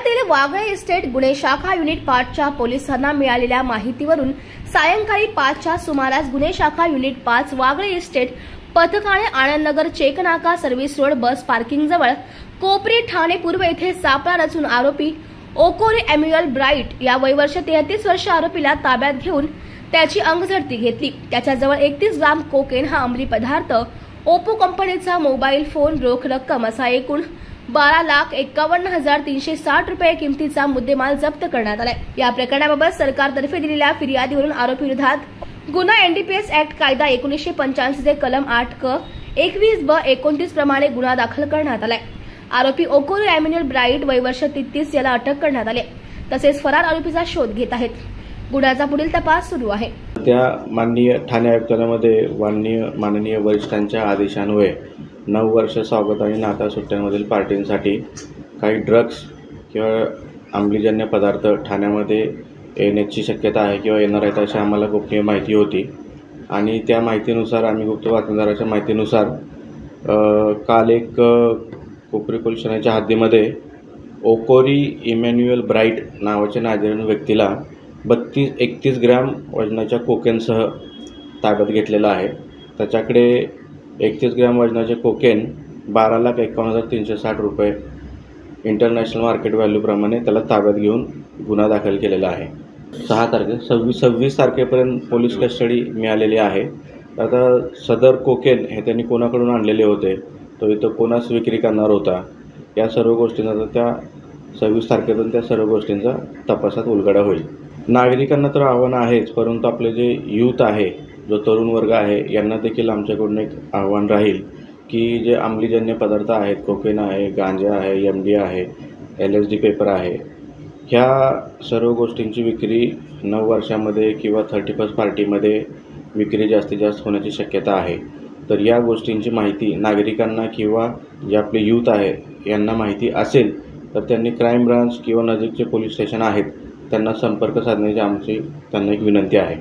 पुण्यातील वागळे इस्टेट गुन्हे शाखा युनिट 5च्या पोलिसांना मिळालेल्या माहितीवरून सायंकाळी 5च्या सुमारास गुन्हे शाखा युनिट 5 वागळे इस्टेट पथकाने आनंदनगर चेकनाका सर्व्हिस रोड बस पार्किंग जवळ कोपरी ठाणे पूर्व येथे सापळा रचून आरोपी ओकोरी एम्युअल ब्राइट या वयवर्ष 33 वर्ष आरोपीला ताब्यात घेऊन त्याची अंगझडती घेतली। त्याच्याजवळ 31 ग्राम कोकेन हा अंमली पदार्थ, ओप्पो कंपनीचा मोबाईल फोन, रोख रक्कम असा एकूण 12,51,360 रुपये किमतीचा मुद्देमाल जप्त करण्यात आलाय। या प्रकरणाबाबत सरकारतर्फे दिलेल्या फिर्यादीवरून आरोपीविरोधात गुन्हा एनडीपीएस ऍक्ट कायदा 1985 चे कलम 8 क 21 ब 29 प्रमाणे गुन्हा दाखल करण्यात आलाय। आरोपी ओकोरी एम्युअल ब्राइट वयवर्ष 33 याला अटक करण्यात आली, तसेच फरार आरोपीचा शोध घेत आहेत। गुन्ह्याचा पुढील तपास सुरू आहे। त्या माननीय ठाणे आयुक्तालयामध्ये माननीय वरिष्ठांच्या आदेशान्वये 9 वर्ष स्वागत आणि नाताळ सुट्ट्यांमधील पार्टींसाठी काही ड्रग्स किंवा अंमलीजन्य पदार्थ ठाण्यामध्ये येण्याची शक्यता आहे किंवा येणार आहेत अशी आम्हाला गोपनीय माहिती होती आणि त्या माहितीनुसार आम्ही गुप्त बातमीदाराच्या माहितीनुसार काल एक कोपरी पोलीस ठाण्याच्या हद्दीमध्ये ओकोरी इमॅन्युअल ब्राइट नावाच्या नादिर व्यक्तीला 31 ग्रॅम वजनाच्या कोकेनसह ताब्यात घेतलेला आहे। त्याच्याकडे 31 ग्रॅम वजनाचे कोकेन 12,51,360 रुपये इंटरनॅशनल मार्केट व्हॅल्यूप्रमाणे त्याला ताब्यात घेऊन गुन्हा दाखल केलेला आहे। 26 तारखेपर्यंत पोलीस कस्टडी मिळालेली आहे। आता सदर कोकेन हे त्यांनी कोणाकडून आणलेले होते, तो इथं कोणास विक्री करणार होता, या सर्व गोष्टींचा त्या 26 तारखेपर्यंत त्या सर्व गोष्टींचा तपासात उलगडा होईल। नागरिकांना तर आव्हान आहेच, परंतु आपले जे यूथ आहे, जो तरुण वर्ग आहे, यांना देखील आमच्याकडून एक आव्हान राहील की जे अंमलीजन्य पदार्थ आहेत, कोकेन आहे, गांजा आहे, MD आहे, LSD पेपर आहे, ह्या सर्व गोष्टींची विक्री 9 वर्षामध्ये किंवा 31st पार्टीमध्ये विक्री जास्तीत जास्त होण्याची शक्यता आहे। तर या गोष्टींची माहिती नागरिकांना किंवा जे आपले यूथ आहे यांना माहिती असेल तर त्यांनी क्राईम ब्रांच किंवा नजीकचे पोलीस स्टेशन आहेत त्यांना संपर्क साधण्याची आमची त्यांना एक विनंती आहे।